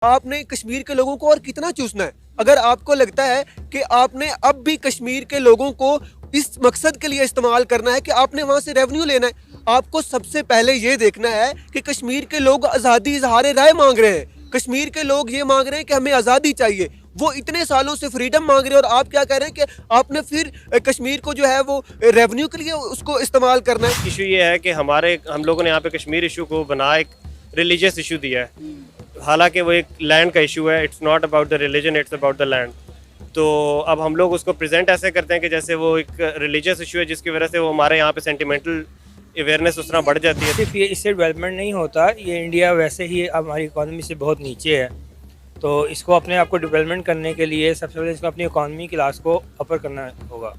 आपने कश्मीर के लोगों को और कितना चूसना है? अगर आपको लगता है कि आपने अब भी कश्मीर के लोगों को इस मकसद के लिए इस्तेमाल करना है कि आपने वहां से रेवेन्यू लेना है, आपको सबसे पहले ये देखना है कि कश्मीर के लोग आज़ादी इजहार राय मांग रहे हैं। कश्मीर के लोग ये मांग रहे हैं कि हमें आज़ादी चाहिए। वो इतने सालों से फ्रीडम मांग रहे हैं और आप क्या कह रहे हैं कि आपने फिर कश्मीर को जो है वो रेवेन्यू के लिए उसको इस्तेमाल करना है। इशू ये है कि हम लोगों ने यहाँ पे कश्मीर इशू को बना एक रिलीजियस इशू दिया है, हालांकि वो एक लैंड का इशू है। It's not about the religion, it's about the land. तो अब हम लोग उसको प्रेजेंट ऐसे करते हैं कि जैसे वो एक रिलीजियस इशू है, जिसकी वजह से वो हमारे यहाँ पे सेंटिमेंटल अवेयरनेस उस तरह बढ़ जाती है। सिर्फ ये इससे डेवलपमेंट नहीं होता, ये इंडिया वैसे ही हमारी इकॉनमी से बहुत नीचे है, तो इसको अपने आप को डेवलपमेंट करने के लिए सबसे पहले इसको अपनी इकॉनमी क्लास को अपर करना होगा।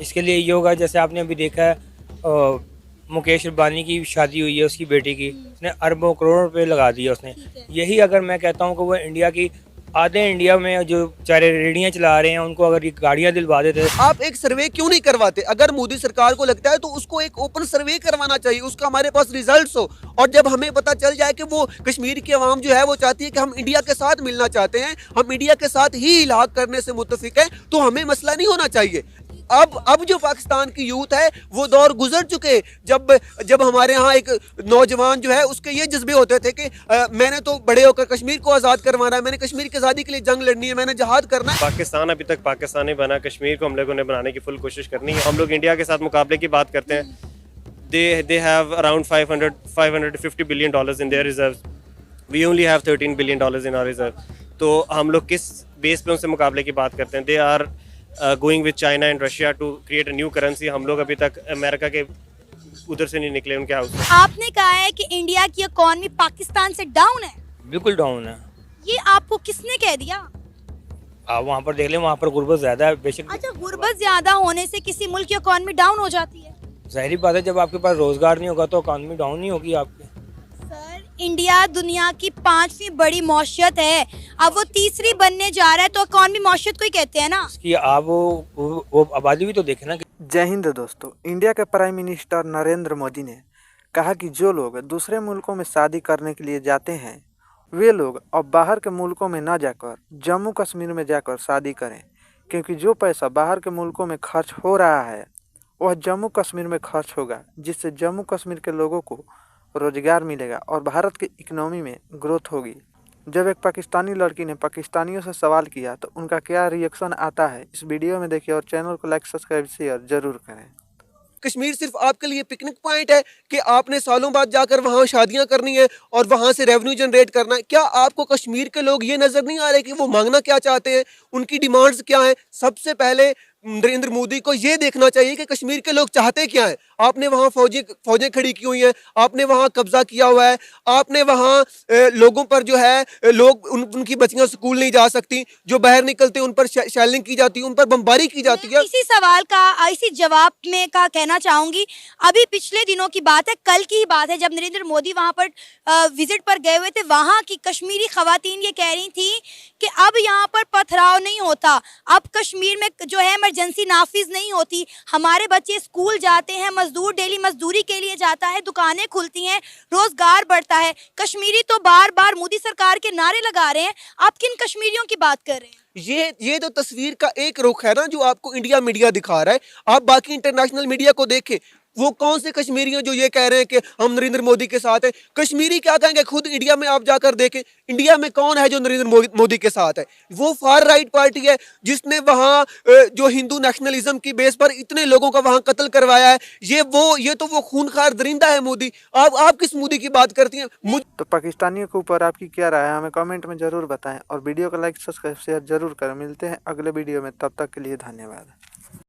इसके लिए ये होगा, जैसे आपने अभी देखा है मुकेश अंबानी की शादी हुई है उसकी बेटी की, उसने अरबों करोड़ों रुपए लगा दिए उसने। यही अगर मैं कहता हूँ कि वो इंडिया की आधे इंडिया में जो बेचारे रेडियाँ चला रहे हैं उनको अगर ये गाड़ियाँ दिलवा देते। आप एक सर्वे क्यों नहीं करवाते? अगर मोदी सरकार को लगता है तो उसको एक ओपन सर्वे करवाना चाहिए, उसका हमारे पास रिजल्ट्स हो, और जब हमें पता चल जाए कि वो कश्मीर की आवाम जो है वो चाहती है कि हम इंडिया के साथ मिलना चाहते हैं, हम इंडिया के साथ ही इलाहाक करने से मुत्तफिक हैं, तो हमें मसला नहीं होना चाहिए। अब जो पाकिस्तान की यूथ है वो दौर गुजर चुके, जब हमारे यहाँ एक नौजवान जो है उसके ये जज्बे होते थे कि मैंने तो बड़े होकर कश्मीर को आज़ाद करवाना है, मैंने कश्मीर की आज़ादी के लिए जंग लड़नी है, मैंने जहाद करना है। पाकिस्तान अभी तक पाकिस्तान नहीं बना, कश्मीर को हम लोगों ने बनाने की फुल कोशिश करनी है। हम लोग इंडिया के साथ मुकाबले की बात करते हैं, they have around 550 billion dollars in their reserve, we only have 13 billion dollars in our reserve. तो हम लोग किस बेस पे उनसे मुकाबले की बात करते हैं? They are going with China and Russia to create a new currency. हम लोग अभी तक अमेरिका के उधर से नहीं निकले उनके हाउस से। आपने कहा है कि इंडिया की इकॉनमी पाकिस्तान से डाउन है, बिल्कुल डाउन है। ये आपको किसने कह दिया? आप वहाँ पर देख लें, वहाँ पर गुर्बत ज़्यादा है बेशक। अच्छा, गुर्बत ज्यादा होने से किसी मुल्क की इकॉनमी डाउन हो जाती है? जाहिर बात है, जब आपके पास रोजगार नहीं होगा तो इकॉनमी डाउन नहीं होगी आपकी। सर, इंडिया दुनिया की 5वीं बड़ी मौशियत है, अब वो तीसरी बनने जा रहा है, तो इकॉनमी मौशियत को ही कहते हैं ना। इसकी आप वो आबादी भी तो देखे ना। जय हिंद दोस्तों। इंडिया के प्राइम मिनिस्टर नरेंद्र मोदी ने कहा कि जो लोग दूसरे मुल्कों में शादी करने के लिए जाते हैं वे लोग अब बाहर के मुल्कों में न जाकर जम्मू कश्मीर में जाकर शादी करें, क्योंकि जो पैसा बाहर के मुल्कों में खर्च हो रहा है वह जम्मू कश्मीर में खर्च होगा, जिससे जम्मू कश्मीर के लोगों को रोजगार मिलेगा और भारत की इकनॉमी में ग्रोथ होगी। जब एक पाकिस्तानी लड़की ने पाकिस्तानियों से सवाल किया तो उनका क्या रिएक्शन आता है, इस वीडियो में देखिए और चैनल को लाइक सब्सक्राइब शेयर जरूर करें। कश्मीर सिर्फ आपके लिए पिकनिक पॉइंट है कि आपने सालों बाद जाकर वहाँ शादियाँ करनी है और वहाँ से रेवेन्यू जनरेट करना है? क्या आपको कश्मीर के लोग ये नज़र नहीं आ रहे कि वो मांगना क्या चाहते हैं, उनकी डिमांड्स क्या हैं? सबसे पहले नरेंद्र मोदी को ये देखना चाहिए कि कश्मीर के लोग चाहते क्या हैं। आपने वहाँ फौजें खड़ी की हुई हैं, आपने वहाँ कब्जा किया हुआ है, आपने वहाँ लोगों पर जो है उनकी बच्चियाँ स्कूल नहीं जा सकती, जो बाहर निकलते उन पर शेलिंग की जाती है, उन पर बमबारी की जाती है। इसी सवाल का इसी जवाब में का कहना चाहूंगी, अभी पिछले दिनों की बात है, कल की ही बात है, जब नरेंद्र मोदी वहां पर विजिट पर गए हुए थे, वहां की कश्मीरी खवातीन ये कह रही थी कि अब यहाँ पर पथराव नहीं होता, अब कश्मीर में जो है इमरजेंसी नाफिज नहीं होती, हमारे बच्चे स्कूल जाते हैं, मजदूर डेली मजदूरी के लिए जाता है, दुकानें खुलती हैं, रोजगार बढ़ता है। कश्मीरी तो बार बार मोदी सरकार के नारे लगा रहे हैं, आप किन कश्मीरियों की बात कर रहे हैं? ये तो तस्वीर का एक रुख है ना जो आपको इंडिया मीडिया दिखा रहा है। आप बाकी इंटरनेशनल मीडिया को देखें, वो कौन से कश्मीरी हैं जो ये कह रहे हैं कि हम नरेंद्र मोदी के साथ हैं? कश्मीरी क्या कहेंगे? खुद इंडिया में आप जाकर देखें, इंडिया में कौन है जो नरेंद्र मोदी के साथ है? वो फार राइट पार्टी है जिसने वहाँ जो हिंदू नेशनलिज्म की बेस पर इतने लोगों का वहाँ कत्ल करवाया है। ये तो वो खूनखार दरिंदा है मोदी। आप किस मोदी की बात करती हैं? तो पाकिस्तानियों के ऊपर आपकी क्या राय है, हमें कमेंट में जरूर बताएं और वीडियो को लाइक सब्सक्राइब शेयर जरूर करें। मिलते हैं अगले वीडियो में, तब तक के लिए धन्यवाद।